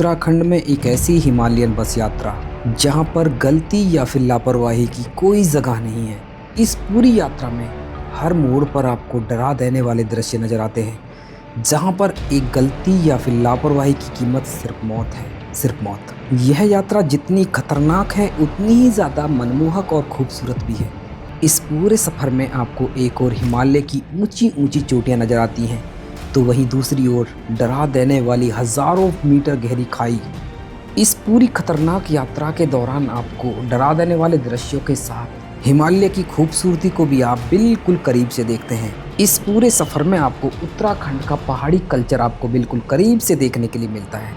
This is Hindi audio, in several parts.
उत्तराखंड में एक ऐसी हिमालयन बस यात्रा जहां पर गलती या फिर लापरवाही की कोई जगह नहीं है। इस पूरी यात्रा में हर मोड़ पर आपको डरा देने वाले दृश्य नजर आते हैं, जहां पर एक गलती या फिर लापरवाही की कीमत सिर्फ मौत है, सिर्फ मौत। यह यात्रा जितनी खतरनाक है उतनी ही ज़्यादा मनमोहक और खूबसूरत भी है। इस पूरे सफ़र में आपको एक और हिमालय की ऊंची ऊंची चोटियां नजर आती हैं, तो वहीं दूसरी ओर डरा देने वाली हज़ारों मीटर गहरी खाई। इस पूरी खतरनाक यात्रा के दौरान आपको डरा देने वाले दृश्यों के साथ हिमालय की खूबसूरती को भी आप बिल्कुल करीब से देखते हैं। इस पूरे सफ़र में आपको उत्तराखंड का पहाड़ी कल्चर आपको बिल्कुल करीब से देखने के लिए मिलता है,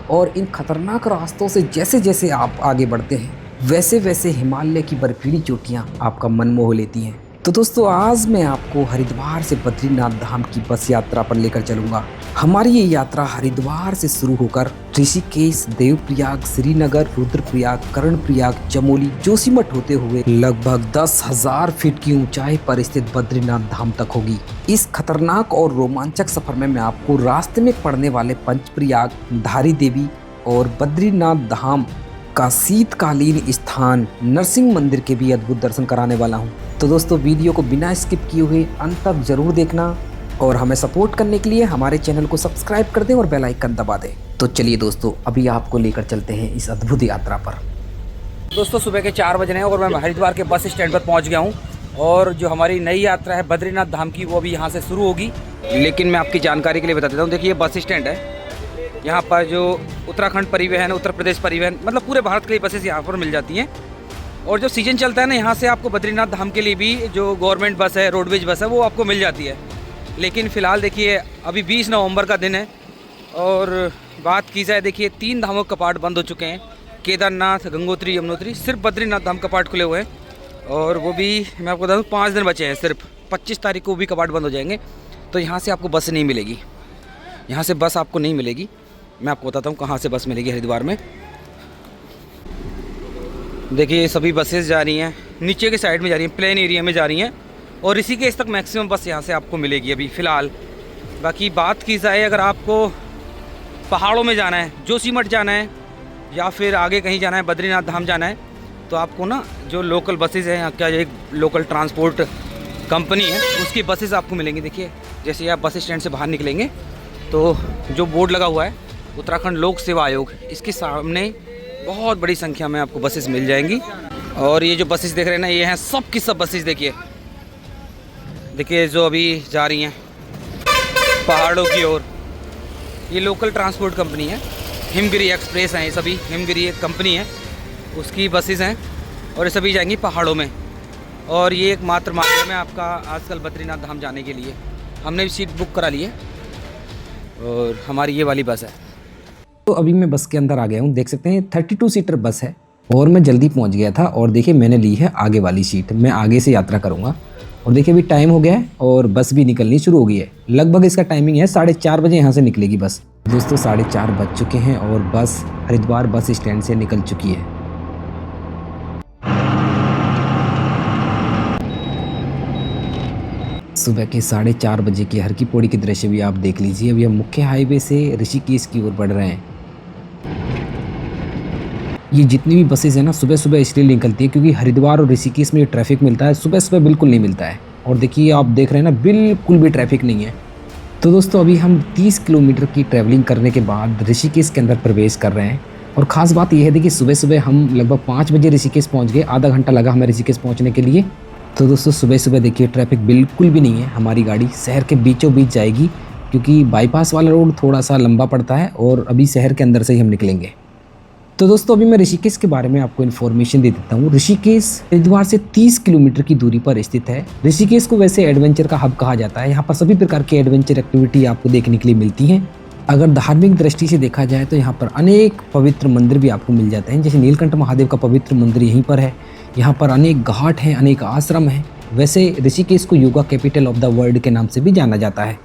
और इन खतरनाक रास्तों से जैसे जैसे आप आगे बढ़ते हैं वैसे वैसे हिमालय की बर्फीली चोटियाँ आपका मन मोह लेती हैं। तो दोस्तों, आज मैं आपको हरिद्वार से बद्रीनाथ धाम की बस यात्रा पर लेकर चलूंगा। हमारी ये यात्रा हरिद्वार से शुरू होकर ऋषिकेश, देवप्रयाग, श्रीनगर, रुद्रप्रयाग, कर्णप्रयाग, चमोली, जोशीमठ होते हुए लगभग 10,000 फीट की ऊंचाई पर स्थित बद्रीनाथ धाम तक होगी। इस खतरनाक और रोमांचक सफर में मैं आपको रास्ते में पड़ने वाले पंचप्रयाग, धारी देवी और बद्रीनाथ धाम का शीतकालीन स्थान नरसिंह मंदिर के भी अद्भुत दर्शन कराने वाला हूं। तो दोस्तों, वीडियो को बिना स्किप किए हुए अंत तक जरूर देखना, और हमें सपोर्ट करने के लिए हमारे चैनल को सब्सक्राइब कर दें और बेल आइकन दबा दें। तो चलिए दोस्तों, अभी आपको लेकर चलते हैं इस अद्भुत यात्रा पर। दोस्तों, सुबह के 4 बज रहे हैं और मैं हरिद्वार के बस स्टैंड पर पहुंच गया हूं, और जो हमारी नई यात्रा है बद्रीनाथ धाम की वो भी यहां से शुरू होगी। लेकिन मैं आपकी जानकारी के लिए बता देता हूं, देखिए ये बस स्टैंड है। यहाँ पर जो उत्तराखंड परिवहन, उत्तर प्रदेश परिवहन, मतलब पूरे भारत के लिए बसेस यहाँ पर मिल जाती हैं। और जो सीजन चलता है ना, यहाँ से आपको बद्रीनाथ धाम के लिए भी जो गवर्नमेंट बस है, रोडवेज बस है, वो आपको मिल जाती है। लेकिन फ़िलहाल देखिए अभी 20 नवंबर का दिन है, और बात की जाए देखिए 3 धामों के कपाट बंद हो चुके हैं। केदारनाथ, गंगोत्री, यमुनोत्री, सिर्फ बद्रीनाथ धाम कपाट खुले हुए हैं। और वो भी मैं आपको बता दूँ 5 दिन बचे हैं सिर्फ। 25 तारीख को भी कपाट बंद हो जाएंगे। तो यहाँ से आपको बस नहीं मिलेगी, यहाँ से बस आपको नहीं मिलेगी। मैं आपको बताता हूँ कहाँ से बस मिलेगी हरिद्वार में। देखिए सभी बसेस जा रही हैं, नीचे की साइड में जा रही हैं, प्लेन एरिया में जा रही हैं, और ऋषिकेश तक मैक्सिमम बस यहाँ से आपको मिलेगी अभी फ़िलहाल। बाकी बात की जाए, अगर आपको पहाड़ों में जाना है, जोशीमठ जाना है, या फिर आगे कहीं जाना है, बद्रीनाथ धाम जाना है, तो आपको ना जो लोकल बसेज़ हैं, क्या एक लोकल ट्रांसपोर्ट कंपनी है, उसकी बसेज़ आपको मिलेंगी। देखिए जैसे आप बस स्टैंड से बाहर निकलेंगे तो जो बोर्ड लगा हुआ है उत्तराखंड लोक सेवा आयोग, इसके सामने बहुत बड़ी संख्या में आपको बसेस मिल जाएंगी। और ये जो बसेस देख रहे हैं ना, ये हैं सब की सब बसेस। देखिए जो अभी जा रही हैं पहाड़ों की ओर, ये लोकल ट्रांसपोर्ट कंपनी है, हिमगिरी एक्सप्रेस हैं, ये सभी हिमगिरी एक कंपनी है, उसकी बसेस हैं, और ये सभी जाएंगी पहाड़ों में। और ये एकमात्र माध्यम है आपका आजकल बद्रीनाथ धाम जाने के लिए। हमने भी सीट बुक करा ली है, और हमारी ये वाली बस है। तो अभी मैं बस के अंदर आ गया हूँ, देख सकते हैं 32 सीटर बस है, और मैं जल्दी पहुँच गया था। और देखिए मैंने ली है आगे वाली सीट, मैं आगे से यात्रा करूँगा। और देखिए अभी टाइम हो गया है और बस भी निकलनी शुरू हो गई है। लगभग इसका टाइमिंग है 4:30 बजे यहाँ से निकलेगी बस। दोस्तों 4:30 बज चुके हैं और बस हरिद्वार बस स्टैंड से निकल चुकी है। सुबह के 4:30 बजे की हर की पौड़ी के दृश्य भी आप देख लीजिए। अभी हम मुख्य हाईवे से ऋषिकेश की ओर बढ़ रहे हैं। ये जितनी भी बसेस हैं ना, सुबह सुबह इसलिए निकलती है क्योंकि हरिद्वार और ऋषिकेश में ये ट्रैफिक मिलता है, सुबह सुबह बिल्कुल नहीं मिलता है। और देखिए आप देख रहे हैं ना, बिल्कुल भी ट्रैफिक नहीं है। तो दोस्तों अभी हम 30 किलोमीटर की ट्रैवलिंग करने के बाद ऋषिकेश के अंदर प्रवेश कर रहे हैं। और ख़ास बात यह है, देखिए सुबह सुबह हम लगभग 5 बजे ऋषिकेश पहुँच गए। आधा घंटा लगा हमें ऋषिकेश पहुँचने के लिए। तो दोस्तों सुबह सुबह देखिए ट्रैफिक बिल्कुल भी नहीं है। हमारी गाड़ी शहर के बीचों बीच जाएगी, क्योंकि बाईपास वाला रोड थोड़ा सा लंबा पड़ता है, और अभी शहर के अंदर से ही हम निकलेंगे। तो दोस्तों अभी मैं ऋषिकेश के बारे में आपको इन्फॉर्मेशन दे देता हूँ। ऋषिकेश हरिद्वार से 30 किलोमीटर की दूरी पर स्थित है। ऋषिकेश को वैसे एडवेंचर का हब कहा जाता है। यहाँ पर सभी प्रकार की एडवेंचर एक्टिविटी आपको देखने के लिए मिलती हैं। अगर धार्मिक दृष्टि से देखा जाए तो यहाँ पर अनेक पवित्र मंदिर भी आपको मिल जाते हैं। जैसे नीलकंठ महादेव का पवित्र मंदिर यहीं पर है। यहाँ पर अनेक घाट हैं, अनेक आश्रम हैं। वैसे ऋषिकेश को yoga capital of the world के नाम से भी जाना जाता है।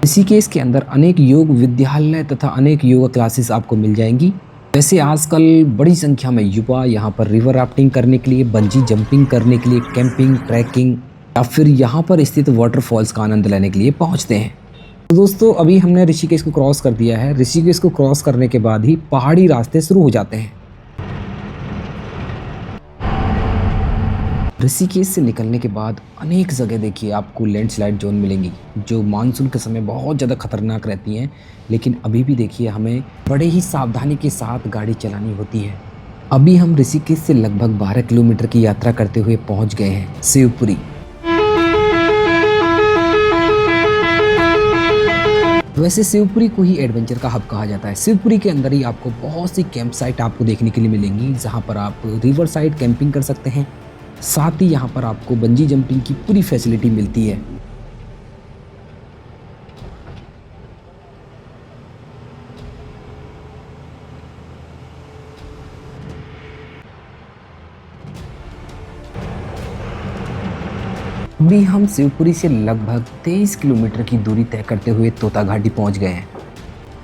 ऋषिकेश के अंदर अनेक योग विद्यालय तथा अनेक योगा क्लासेस आपको मिल जाएंगी। वैसे आजकल बड़ी संख्या में युवा यहाँ पर रिवर राफ्टिंग करने के लिए, बंजी जंपिंग करने के लिए, कैंपिंग, ट्रैकिंग या फिर यहाँ पर स्थित वाटरफॉल्स का आनंद लेने के लिए पहुँचते हैं। तो दोस्तों अभी हमने ऋषिकेश को क्रॉस कर दिया है। ऋषिकेश को क्रॉस करने के बाद ही पहाड़ी रास्ते शुरू हो जाते हैं। ऋषिकेश से निकलने के बाद अनेक जगह देखिए आपको लैंडस्लाइड जोन मिलेंगी, जो मानसून के समय बहुत ज़्यादा खतरनाक रहती हैं। लेकिन अभी भी देखिए हमें बड़े ही सावधानी के साथ गाड़ी चलानी होती है। अभी हम ऋषिकेश से लगभग 12 किलोमीटर की यात्रा करते हुए पहुंच गए हैं शिवपुरी। वैसे शिवपुरी को ही एडवेंचर का हब कहा जाता है। शिवपुरी के अंदर ही आपको बहुत सी कैंप साइट आपको देखने के लिए मिलेंगी, जहां पर आप रिवर साइड कैंपिंग कर सकते हैं। साथ ही यहाँ पर आपको बंजी जंपिंग की पूरी फैसिलिटी मिलती है। अभी हम शिवपुरी से लगभग 23 किलोमीटर की दूरी तय करते हुए तोता घाटी पहुंच गए हैं।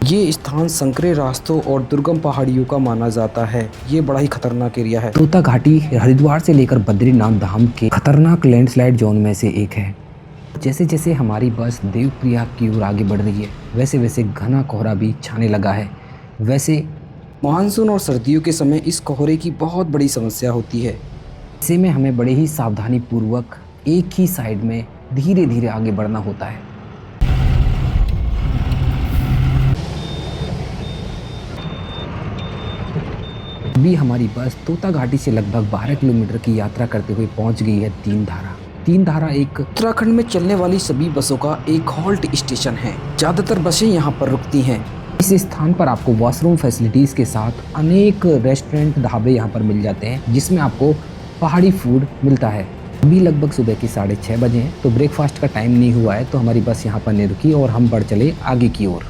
ये स्थान संकरे रास्तों और दुर्गम पहाड़ियों का माना जाता है। ये बड़ा ही खतरनाक एरिया है। तोता घाटी हरिद्वार से लेकर बद्रीनाथ धाम के खतरनाक लैंडस्लाइड जोन में से एक है। जैसे जैसे हमारी बस देवप्रयाग की ओर आगे बढ़ रही है, वैसे वैसे घना कोहरा भी छाने लगा है। वैसे मानसून और सर्दियों के समय इस कोहरे की बहुत बड़ी समस्या होती है। ऐसे में हमें बड़े ही सावधानी पूर्वक एक ही साइड में धीरे धीरे आगे बढ़ना होता है। अभी हमारी बस तोता घाटी से लगभग 12 किलोमीटर की यात्रा करते हुए पहुंच गई है तीन धारा। तीन धारा एक उत्तराखंड में चलने वाली सभी बसों का एक हॉल्ट स्टेशन है। ज्यादातर बसें यहां पर रुकती हैं। इस स्थान पर आपको वॉशरूम फैसिलिटीज के साथ अनेक रेस्टोरेंट ढाबे यहां पर मिल जाते हैं, जिसमें आपको पहाड़ी फूड मिलता है। अभी लगभग सुबह की 6:30 बजे हैं, तो ब्रेकफास्ट का टाइम नहीं हुआ है, तो हमारी बस यहाँ पर नहीं रुकी और हम बढ़ चले आगे की ओर।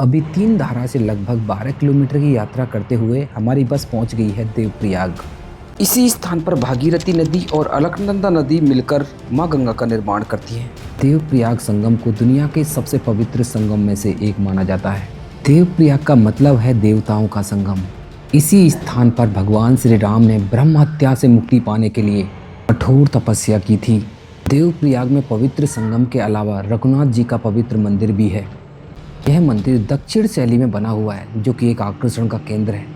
अभी तीन धारा से लगभग 12 किलोमीटर की यात्रा करते हुए हमारी बस पहुंच गई है देवप्रयाग। इसी स्थान पर भागीरथी नदी और अलकनंदा नदी मिलकर मां गंगा का निर्माण करती है। देवप्रयाग संगम को दुनिया के सबसे पवित्र संगम में से एक माना जाता है। देवप्रयाग का मतलब है देवताओं का संगम। इसी स्थान पर भगवान श्री राम ने ब्रह्म हत्या से मुक्ति पाने के लिए कठोर तपस्या की थी। देवप्रयाग में पवित्र संगम के अलावा रघुनाथ जी का पवित्र मंदिर भी है। यह मंदिर दक्षिण शैली में बना हुआ है, जो कि एक आकर्षण का केंद्र है।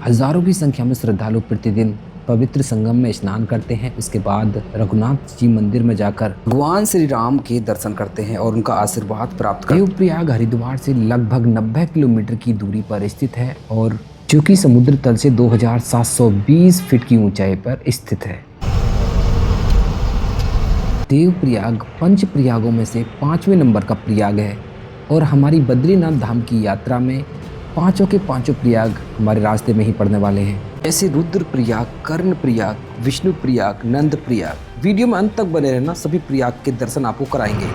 हजारों की संख्या में श्रद्धालु प्रतिदिन पवित्र संगम में स्नान करते हैं। उसके बाद रघुनाथ जी मंदिर में जाकर भगवान श्री राम के दर्शन करते हैं और उनका आशीर्वाद प्राप्त करते हैं। देवप्रयाग हरिद्वार से लगभग 90 किलोमीटर की दूरी पर स्थित है और जो कि समुद्र तल से 2720 फीट की ऊंचाई पर स्थित है। देवप्रयाग पंच प्रयागों में से 5वें नंबर का प्रयाग है और हमारी बद्रीनाथ धाम की यात्रा में पांचों के पांचों प्रयाग हमारे रास्ते में ही पड़ने वाले हैं, जैसे रुद्र प्रयाग, कर्ण प्रयाग, विष्णु प्रयाग, नंद प्रयाग। वीडियो में अंत तक बने रहना, सभी प्रयाग के दर्शन आपको कराएंगे।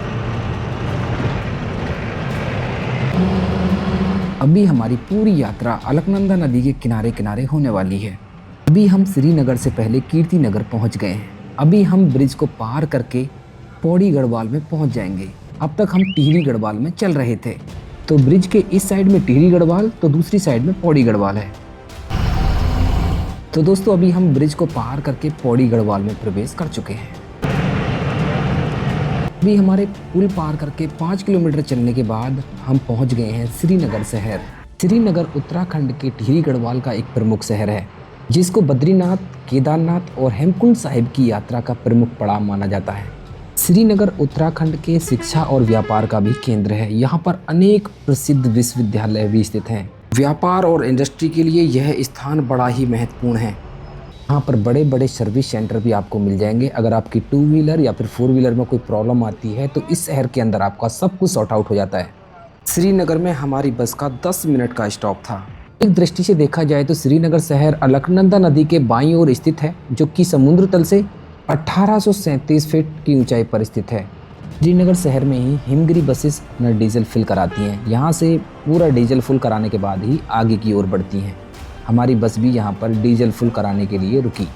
अभी हमारी पूरी यात्रा अलकनंदा नदी के किनारे किनारे होने वाली है। अभी हम श्रीनगर से पहले कीर्ति नगर पहुंच गए हैं। अभी हम ब्रिज को पार करके पौड़ी गढ़वाल में पहुंच जाएंगे। अब तक हम टिहरी गढ़वाल में चल रहे थे, तो ब्रिज के इस साइड में टिहरी गढ़वाल तो दूसरी साइड में पौड़ी गढ़वाल है। तो दोस्तों अभी हम ब्रिज को पार करके पौड़ी गढ़वाल में प्रवेश कर चुके हैं। अभी हमारे पुल पार करके 5 किलोमीटर चलने के बाद हम पहुंच गए हैं श्रीनगर शहर। श्रीनगर उत्तराखंड के टिहरी गढ़वाल का एक प्रमुख शहर है, जिसको बद्रीनाथ, केदारनाथ और हेमकुंड साहिब की यात्रा का प्रमुख पड़ाव माना जाता है। श्रीनगर उत्तराखंड के शिक्षा और व्यापार का भी केंद्र है। यहाँ पर अनेक प्रसिद्ध विश्वविद्यालय भी स्थित हैं। व्यापार और इंडस्ट्री के लिए यह स्थान बड़ा ही महत्वपूर्ण है। यहाँ पर बड़े बड़े सर्विस सेंटर भी आपको मिल जाएंगे। अगर आपकी 2 व्हीलर या फिर 4 व्हीलर में कोई प्रॉब्लम आती है तो इस शहर के अंदर आपका सब कुछ सॉर्ट आउट हो जाता है। श्रीनगर में हमारी बस का 10 मिनट का स्टॉप था। एक दृष्टि से देखा जाए तो श्रीनगर शहर अलकनंदा नदी के बाईं ओर स्थित है, जो कि समुद्र तल से 1837 फीट की ऊंचाई पर स्थित है। श्रीनगर शहर में ही हिमगिरी बसेस अपना डीजल फिल कराती हैं। यहाँ से पूरा डीजल फुल कराने के बाद ही आगे की ओर बढ़ती हैं। हमारी बस भी यहाँ पर डीजल फुल कराने के लिए रुकी।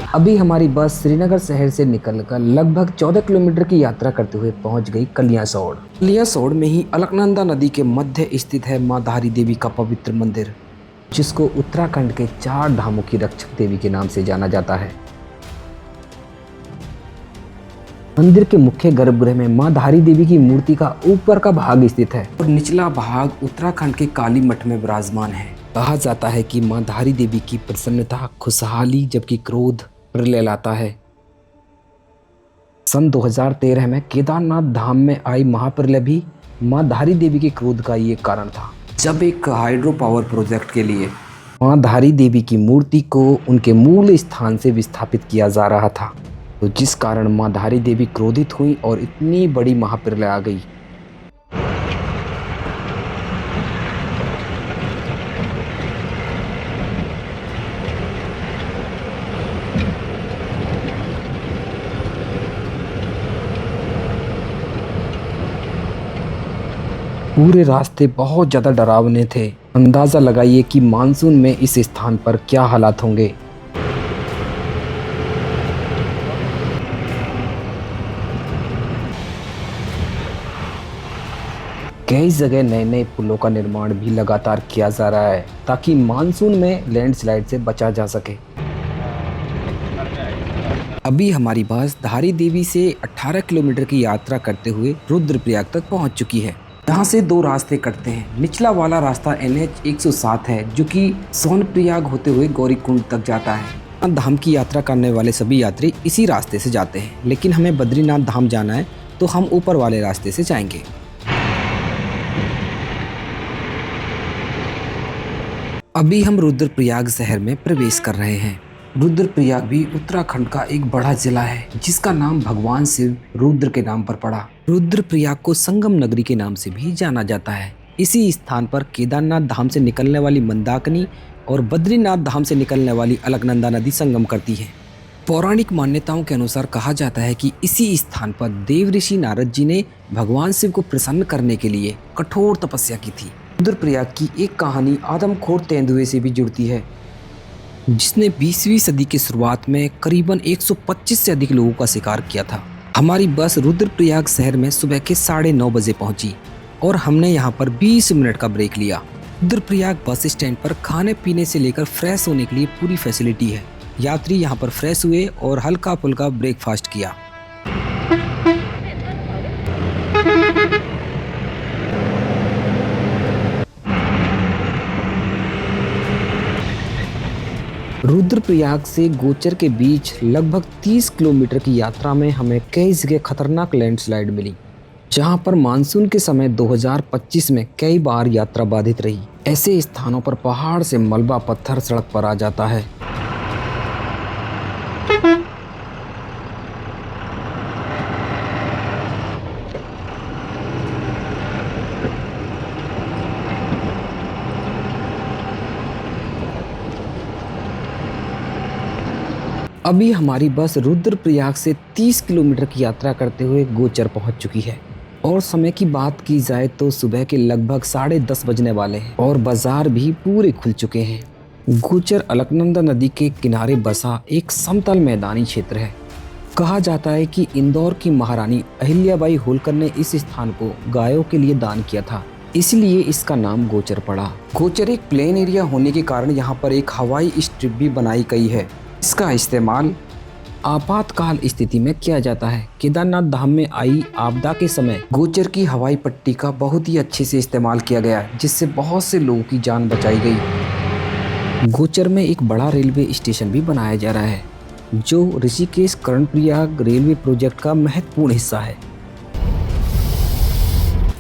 अभी हमारी बस श्रीनगर शहर से निकलकर लगभग 14 किलोमीटर की यात्रा करते हुए पहुंच गई कलियासोड़। कलियासोड़ में ही अलकनंदा नदी के मध्य स्थित है मां धारी देवी का पवित्र मंदिर, जिसको उत्तराखंड के 4 धामों की रक्षक देवी के नाम से जाना जाता है। मंदिर के मुख्य गर्भगृह में मां धारी देवी की मूर्ति का ऊपर का भाग स्थित है और निचला भाग उत्तराखंड के काली मठ में विराजमान है। कहा जाता है कि मां धारी देवी की प्रसन्नता खुशहाली जबकि क्रोध प्रलय लाता है। सन 2013 में केदारनाथ धाम में आई महाप्रलय भी मां धारी देवी के क्रोध का ये कारण था, जब एक हाइड्रो पावर प्रोजेक्ट के लिए मां धारी देवी की मूर्ति को उनके मूल स्थान से विस्थापित किया जा रहा था, तो जिस कारण मां धारी देवी क्रोधित हुई और इतनी बड़ी महाप्रलय आ गई। पूरे रास्ते बहुत ज़्यादा डरावने थे। अंदाज़ा लगाइए कि मानसून में इस स्थान पर क्या हालात होंगे। कई जगह नए नए पुलों का निर्माण भी लगातार किया जा रहा है ताकि मानसून में लैंडस्लाइड से बचा जा सके। अभी हमारी बस धारी देवी से 18 किलोमीटर की यात्रा करते हुए रुद्रप्रयाग तक पहुंच चुकी है। यहाँ से 2 रास्ते कटते हैं। निचला वाला रास्ता NH 107 है जो कि सोनप्रयाग होते हुए गौरीकुंड तक जाता है। धाम की यात्रा करने वाले सभी यात्री इसी रास्ते से जाते हैं, लेकिन हमें बद्रीनाथ धाम जाना है तो हम ऊपर वाले रास्ते से जाएंगे। अभी हम रुद्रप्रयाग शहर में प्रवेश कर रहे हैं। रुद्रप्रयाग भी उत्तराखंड का एक बड़ा जिला है जिसका नाम भगवान शिव रुद्र के नाम पर पड़ा। रुद्रप्रयाग को संगम नगरी के नाम से भी जाना जाता है। इसी स्थान पर केदारनाथ धाम से निकलने वाली मंदाकिनी और बद्रीनाथ धाम से निकलने वाली अलकनंदा नदी संगम करती है। पौराणिक मान्यताओं के अनुसार कहा जाता है कि इसी स्थान पर देव ऋषि नारद जी ने भगवान शिव को प्रसन्न करने के लिए कठोर तपस्या की थी। रुद्रप्रयाग की एक कहानी आदमखोर तेंदुए से भी जुड़ती है, जिसने 20वीं सदी की शुरुआत में करीबन 125 से अधिक लोगों का शिकार किया था। हमारी बस रुद्रप्रयाग शहर में सुबह के 9:30 बजे पहुंची और हमने यहां पर 20 मिनट का ब्रेक लिया। रुद्रप्रयाग बस स्टैंड पर खाने पीने से लेकर फ्रेश होने के लिए पूरी फैसिलिटी है। यात्री यहां पर फ्रेश हुए और हल्का फुल्का ब्रेकफास्ट किया। रुद्रप्रयाग से गोचर के बीच लगभग 30 किलोमीटर की यात्रा में हमें कई जगह खतरनाक लैंडस्लाइड मिली, जहां पर मानसून के समय 2025 में कई बार यात्रा बाधित रही। ऐसे स्थानों पर पहाड़ से मलबा पत्थर सड़क पर आ जाता है। अभी हमारी बस रुद्रप्रयाग से 30 किलोमीटर की यात्रा करते हुए गोचर पहुंच चुकी है और समय की बात की जाए तो सुबह के लगभग 10:30 बजने वाले हैं और बाजार भी पूरे खुल चुके हैं। गोचर अलकनंदा नदी के किनारे बसा एक समतल मैदानी क्षेत्र है। कहा जाता है कि इंदौर की महारानी अहिल्याबाई होलकर ने इस स्थान को गायों के लिए दान किया था, इसलिए इसका नाम गोचर पड़ा। गोचर एक प्लेन एरिया होने के कारण यहाँ पर एक हवाई स्ट्रिप भी बनाई गई है। इसका इस्तेमाल आपातकाल स्थिति में किया जाता है। केदारनाथ धाम में आई आपदा के समय गोचर की हवाई पट्टी का बहुत ही अच्छे से इस्तेमाल किया गया, जिससे बहुत से लोगों की जान बचाई गई। गोचर में एक बड़ा रेलवे स्टेशन भी बनाया जा रहा है, जो ऋषिकेश कर्णप्रयाग रेलवे प्रोजेक्ट का महत्वपूर्ण हिस्सा है।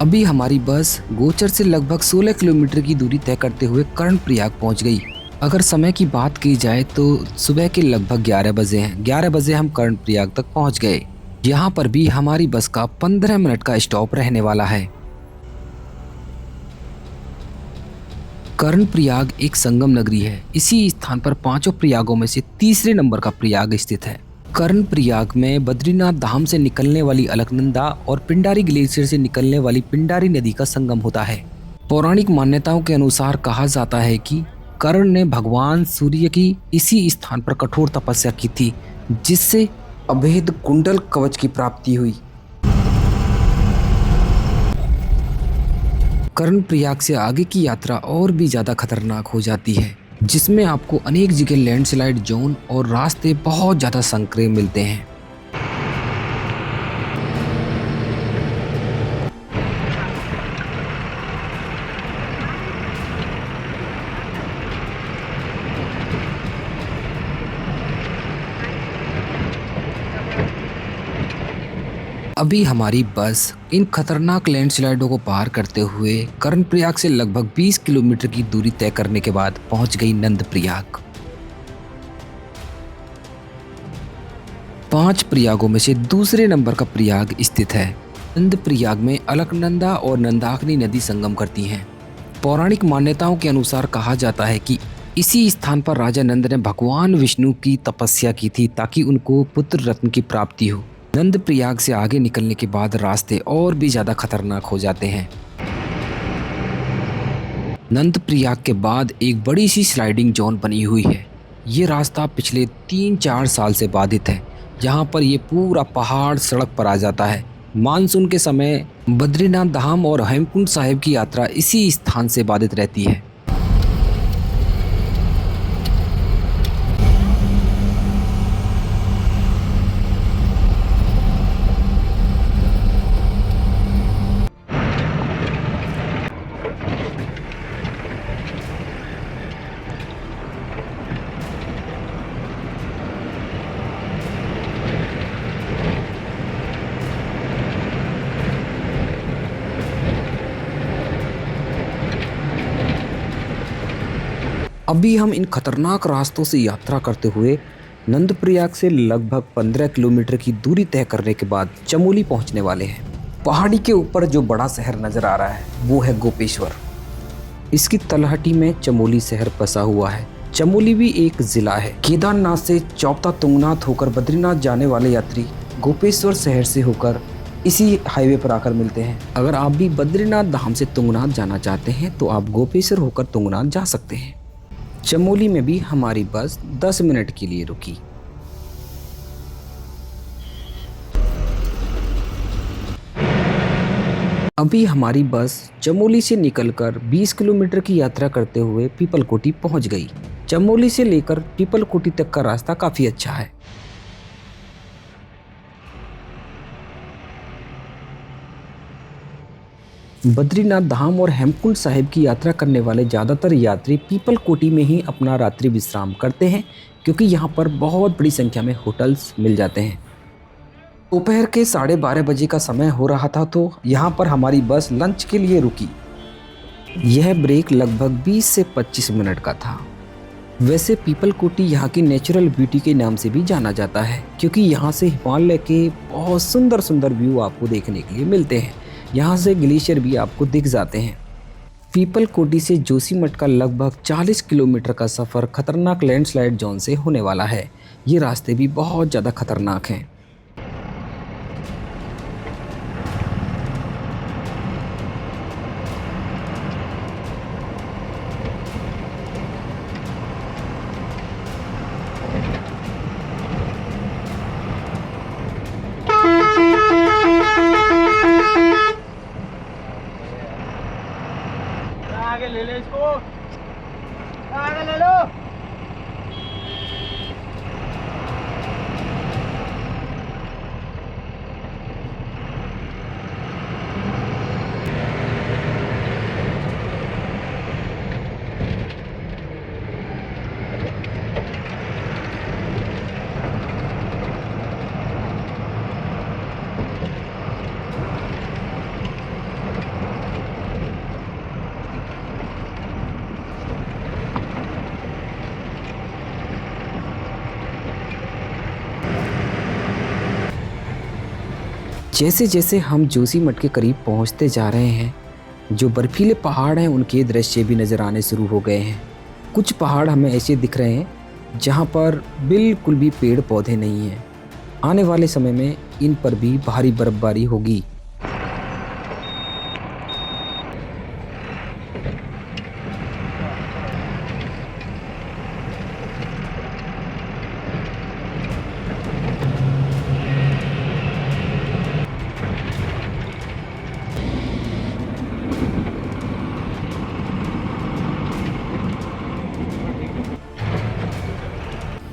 अभी हमारी बस गोचर से लगभग 16 किलोमीटर की दूरी तय करते हुए कर्णप्रयाग पहुंच गई। अगर समय की बात की जाए तो सुबह के लगभग 11 बजे हैं। 11 बजे हम कर्णप्रयाग तक पहुंच गए। यहाँ पर भी हमारी बस का 15 मिनट का स्टॉप रहने वाला है। कर्णप्रयाग एक संगम नगरी है। इसी स्थान पर 5 प्रयागों में से तीसरे नंबर का प्रयाग स्थित है। कर्णप्रयाग में बद्रीनाथ धाम से निकलने वाली अलकनंदा और पिंडारी ग्लेशियर से निकलने वाली पिंडारी नदी का संगम होता है। पौराणिक मान्यताओं के अनुसार कहा जाता है कि कर्ण ने भगवान सूर्य की इसी स्थान पर कठोर तपस्या की थी, जिससे अभेद कुंडल कवच की प्राप्ति हुई। कर्णप्रयाग से आगे की यात्रा और भी ज्यादा खतरनाक हो जाती है, जिसमें आपको अनेक जगह लैंडस्लाइड जोन और रास्ते बहुत ज्यादा संकरे मिलते हैं। अभी हमारी बस इन खतरनाक लैंडस्लाइडों को पार करते हुए कर्णप्रयाग से लगभग 20 किलोमीटर की दूरी तय करने के बाद पहुंच गई नंदप्रयाग। 5 प्रयागों में से दूसरे नंबर का प्रयाग स्थित है। नंदप्रयाग में अलकनंदा और नंदाग्नि नदी संगम करती हैं। पौराणिक मान्यताओं के अनुसार कहा जाता है कि इसी स्थान पर राजा नंद ने भगवान विष्णु की तपस्या की थी ताकि उनको पुत्र रत्न की प्राप्ति हो। नंदप्रयाग से आगे निकलने के बाद रास्ते और भी ज्यादा खतरनाक हो जाते हैं। नंदप्रयाग के बाद एक बड़ी सी स्लाइडिंग जोन बनी हुई है। ये रास्ता पिछले 3-4 साल से बाधित है। यहाँ पर ये पूरा पहाड़ सड़क पर आ जाता है। मानसून के समय बद्रीनाथ धाम और हेमकुंड साहिब की यात्रा इसी स्थान से बाधित रहती है। अभी हम इन खतरनाक रास्तों से यात्रा करते हुए नंदप्रयाग से लगभग 15 किलोमीटर की दूरी तय करने के बाद चमोली पहुंचने वाले हैं। पहाड़ी के ऊपर जो बड़ा शहर नजर आ रहा है वो है गोपेश्वर। इसकी तलहटी में चमोली शहर बसा हुआ है। चमोली भी एक जिला है। केदारनाथ से चौपता तुंगनाथ होकर बद्रीनाथ जाने वाले यात्री गोपेश्वर शहर से होकर इसी हाईवे पर आकर मिलते हैं। अगर आप भी बद्रीनाथ धाम से तुंगनाथ जाना चाहते हैं तो आप गोपेश्वर होकर तुंगनाथ जा सकते हैं। चमोली में भी हमारी बस 10 मिनट के लिए रुकी। अभी हमारी बस चमोली से निकलकर 20 किलोमीटर की यात्रा करते हुए पीपलकोटी पहुंच गई। चमोली से लेकर पीपलकोटी तक का रास्ता काफी अच्छा है। बद्रीनाथ धाम और हेमकुंड साहिब की यात्रा करने वाले ज़्यादातर यात्री पीपलकोटी में ही अपना रात्रि विश्राम करते हैं, क्योंकि यहाँ पर बहुत बड़ी संख्या में होटल्स मिल जाते हैं। दोपहर के 12:30 बजे का समय हो रहा था तो यहाँ पर हमारी बस लंच के लिए रुकी। यह ब्रेक लगभग 20 से 25 मिनट का था। वैसे पीपलकोटी यहाँ की नेचुरल ब्यूटी के नाम से भी जाना जाता है, क्योंकि यहाँ से हिमालय के बहुत सुंदर सुंदर व्यू आपको देखने के लिए मिलते हैं। यहाँ से ग्लेशियर भी आपको दिख जाते हैं। पीपलकोटी से जोशीमठ का लगभग 40 किलोमीटर का सफ़र खतरनाक लैंडस्लाइड जोन से होने वाला है। ये रास्ते भी बहुत ज़्यादा खतरनाक हैं। आगे ले ले इसको, आगे ले लो। जैसे जैसे हम जोशीमठ के करीब पहुंचते जा रहे हैं, जो बर्फीले पहाड़ हैं उनके दृश्य भी नज़र आने शुरू हो गए हैं। कुछ पहाड़ हमें ऐसे दिख रहे हैं जहां पर बिल्कुल भी पेड़ पौधे नहीं हैं। आने वाले समय में इन पर भी भारी बर्फबारी होगी।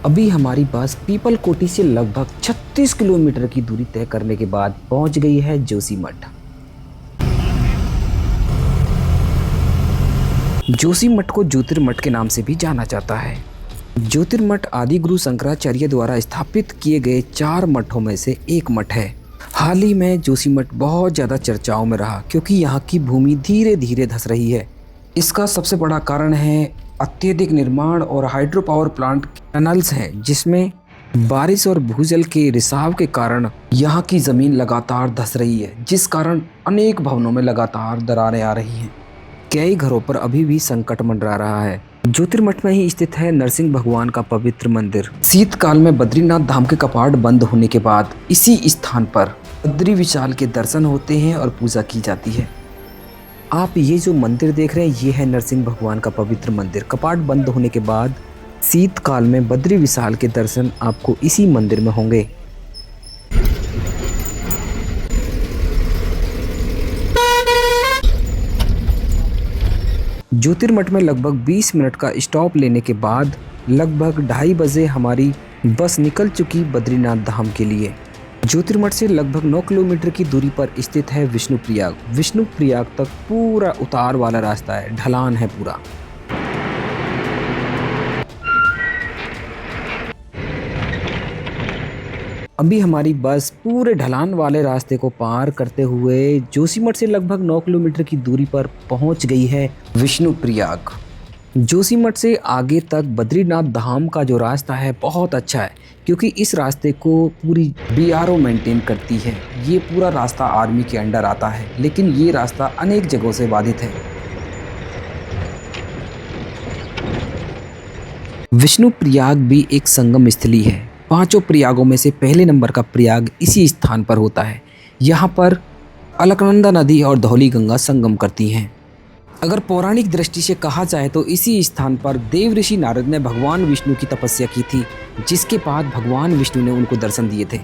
अभी हमारी बस पीपल कोटी से लगभग 36 किलोमीटर की दूरी तय करने के बाद पहुंच गई है जोशीमठ। जोशीमठ को ज्योतिर्मठ के नाम से भी जाना जाता है। ज्योतिर्मठ आदि गुरु शंकराचार्य द्वारा स्थापित किए गए 4 मठों में से एक मठ है। हाल ही में जोशीमठ बहुत ज़्यादा चर्चाओं में रहा क्योंकि यहाँ की भूमि धीरे धीरे धंस रही है। इसका सबसे बड़ा कारण है अत्यधिक निर्माण और हाइड्रो पावर प्लांट टनल्स हैं, जिसमें बारिश और भूजल के रिसाव के कारण यहाँ की ज़मीन लगातार धंस रही है, जिस कारण अनेक भवनों में लगातार दरारें आ रही हैं। कई घरों पर अभी भी संकट मंडरा रहा है। ज्योतिर्मठ में ही स्थित है नरसिंह भगवान का पवित्र मंदिर। शीतकाल में बद्रीनाथ धाम के कपाट बंद होने के बाद इसी स्थान पर बद्री विशाल के दर्शन होते हैं और पूजा की जाती है। आप ये जो मंदिर देख रहे हैं, ये है नरसिंह भगवान का पवित्र मंदिर। कपाट बंद होने के बाद शीतकाल में बद्री विशाल के दर्शन आपको इसी मंदिर में होंगे। ज्योतिर्मठ में लगभग 20 मिनट का स्टॉप लेने के बाद लगभग 2:30 बजे हमारी बस निकल चुकी बद्रीनाथ धाम के लिए। ज्योतिर्मठ से लगभग 9 किलोमीटर की दूरी पर स्थित है विष्णुप्रयाग। विष्णुप्रयाग तक पूरा उतार वाला रास्ता है, ढलान है पूरा। अभी हमारी बस पूरे ढलान वाले रास्ते को पार करते हुए जोशीमठ से लगभग 9 किलोमीटर की दूरी पर पहुंच गई है विष्णुप्रयाग। जोशीमठ से आगे तक बद्रीनाथ धाम का जो रास्ता है बहुत अच्छा है, क्योंकि इस रास्ते को पूरी BRO मेंटेन करती है। ये पूरा रास्ता आर्मी के अंडर आता है, लेकिन ये रास्ता अनेक जगहों से बाधित है। विष्णुप्रयाग भी एक संगम स्थली है। 5 प्रयागों में से पहले नंबर का प्रयाग इसी स्थान पर होता है। यहाँ पर अलकनंदा नदी और धौली गंगा संगम करती हैं। अगर पौराणिक दृष्टि से कहा जाए तो इसी स्थान पर देव ऋषि नारद ने भगवान विष्णु की तपस्या की थी, जिसके बाद भगवान विष्णु ने उनको दर्शन दिए थे।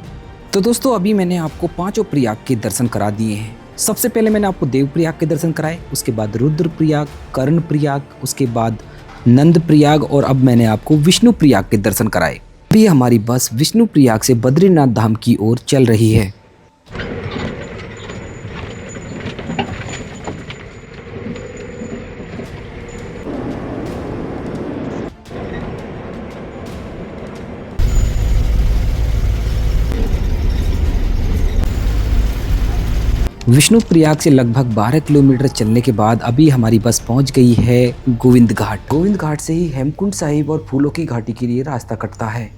तो दोस्तों, अभी मैंने आपको 5 प्रयाग के दर्शन करा दिए हैं। सबसे पहले मैंने आपको देव प्रयाग के दर्शन कराए, उसके बाद रुद्र प्रयाग, कर्ण प्रयाग, उसके बाद नंद प्रयाग और अब मैंने आपको विष्णु प्रयाग के दर्शन कराए। अभी हमारी बस विष्णु प्रयाग से बद्रीनाथ धाम की ओर चल रही है। विष्णुप्रयाग से लगभग 12 किलोमीटर चलने के बाद अभी हमारी बस पहुंच गई है गोविंद घाट। गोविंद घाट से ही हेमकुंड साहिब और फूलों की घाटी के लिए रास्ता कटता है।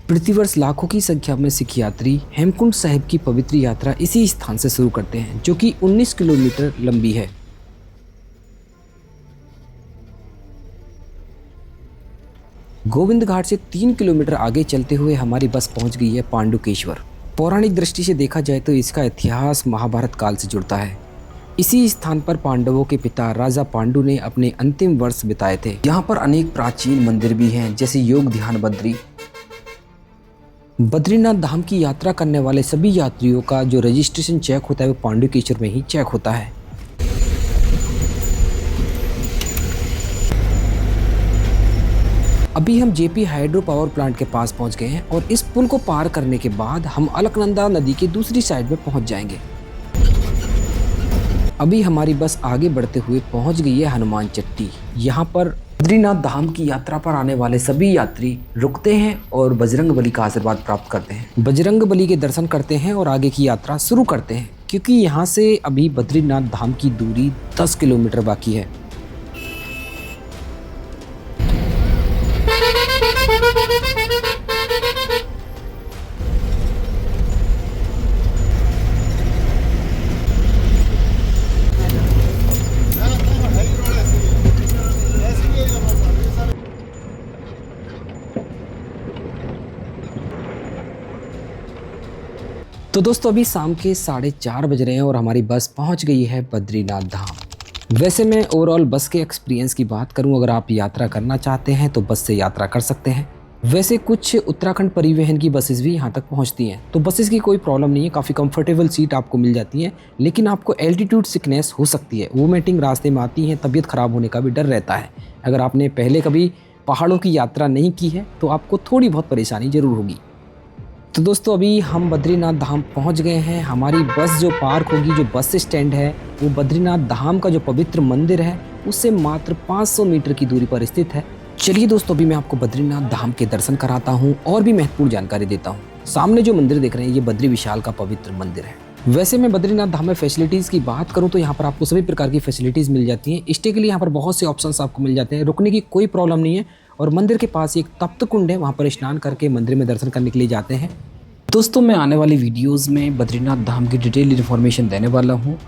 प्रतिवर्ष लाखों की संख्या में सिख यात्री हेमकुंड साहिब की पवित्र यात्रा इसी स्थान से शुरू करते हैं, जो कि 19 किलोमीटर लंबी है। गोविंद घाट से 3 किलोमीटर आगे चलते हुए हमारी बस पहुंच गई है पांडुकेश्वर। पौराणिक दृष्टि से देखा जाए तो इसका इतिहास महाभारत काल से जुड़ता है। इसी स्थान पर पांडवों के पिता राजा पांडु ने अपने अंतिम वर्ष बिताए थे। यहाँ पर अनेक प्राचीन मंदिर भी हैं, जैसे योग ध्यान बद्री। बद्रीनाथ धाम की यात्रा करने वाले सभी यात्रियों का जो रजिस्ट्रेशन चेक होता है वो पांडुकेश्वर में ही चेक होता है। अभी हम जेपी हाइड्रो पावर प्लांट के पास पहुंच गए हैं और इस पुल को पार करने के बाद हम अलकनंदा नदी की दूसरी साइड में पहुंच जाएंगे। अभी हमारी बस आगे बढ़ते हुए पहुंच गई है हनुमान चट्टी। यहाँ पर बद्रीनाथ धाम की यात्रा पर आने वाले सभी यात्री रुकते हैं और बजरंग बली का आशीर्वाद प्राप्त करते हैं। बजरंग बली के दर्शन करते हैं और आगे की यात्रा शुरू करते हैं, क्योंकि यहाँ से अभी बद्रीनाथ धाम की दूरी 10 किलोमीटर बाकी है। तो दोस्तों, अभी शाम के 4:30 बज रहे हैं और हमारी बस पहुंच गई है बद्रीनाथ धाम। वैसे मैं ओवरऑल बस के एक्सपीरियंस की बात करूं, अगर आप यात्रा करना चाहते हैं तो बस से यात्रा कर सकते हैं। वैसे कुछ उत्तराखंड परिवहन की बसेस भी यहां तक पहुंचती हैं, तो बसेस की कोई प्रॉब्लम नहीं है, काफ़ी कंफर्टेबल सीट आपको मिल जाती हैं। लेकिन आपको एल्टीट्यूड सिकनेस हो सकती है, वोमिटिंग रास्ते में आती है, तबीयत ख़राब होने का भी डर रहता है। अगर आपने पहले कभी पहाड़ों की यात्रा नहीं की है तो आपको थोड़ी बहुत परेशानी जरूर होगी। तो दोस्तों अभी हम बद्रीनाथ धाम पहुंच गए हैं। हमारी बस जो पार्क होगी, जो बस स्टैंड है, वो बद्रीनाथ धाम का जो पवित्र मंदिर है उससे मात्र 500 मीटर की दूरी पर स्थित है। चलिए दोस्तों अभी मैं आपको बद्रीनाथ धाम के दर्शन कराता हूँ और भी महत्वपूर्ण जानकारी देता हूँ। सामने जो मंदिर देख रहे हैं ये बद्री विशाल का पवित्र मंदिर है। वैसे मैं बद्रीनाथ धाम में फैसिलिटीज़ की बात करूं तो यहाँ पर आपको सभी प्रकार की फैसिलिटीज़ मिल जाती हैं। स्टे के लिए यहाँ पर बहुत से ऑप्शंस आपको मिल जाते हैं, रुकने की कोई प्रॉब्लम नहीं है। और मंदिर के पास एक तप्त कुंड है, वहाँ पर स्नान करके मंदिर में दर्शन करने के लिए जाते हैं। दोस्तों मैं आने वाली वीडियोज़ में बद्रीनाथ धाम की डिटेल इन्फॉर्मेशन देने वाला हूँ।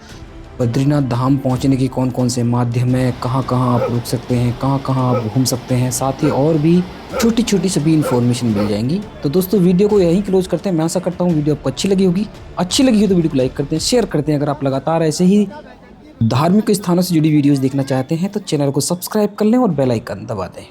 बद्रीनाथ धाम पहुंचने के कौन कौन से माध्यम है, कहाँ कहाँ आप रुक सकते हैं, कहाँ कहाँ आप घूम सकते हैं, साथ ही और भी छोटी छोटी सभी इन्फॉर्मेशन मिल जाएंगी। तो दोस्तों वीडियो को यहीं क्लोज करते हैं। मैं आशा करता हूँ वीडियो आपको अच्छी लगी होगी। अच्छी लगी हो तो वीडियो को लाइक करते हैं, शेयर करते हैं। अगर आप लगातार ऐसे ही धार्मिक स्थानों से जुड़ी वीडियोज़ देखना चाहते हैं तो चैनल को सब्सक्राइब कर लें और बेल आइकन दबा दें।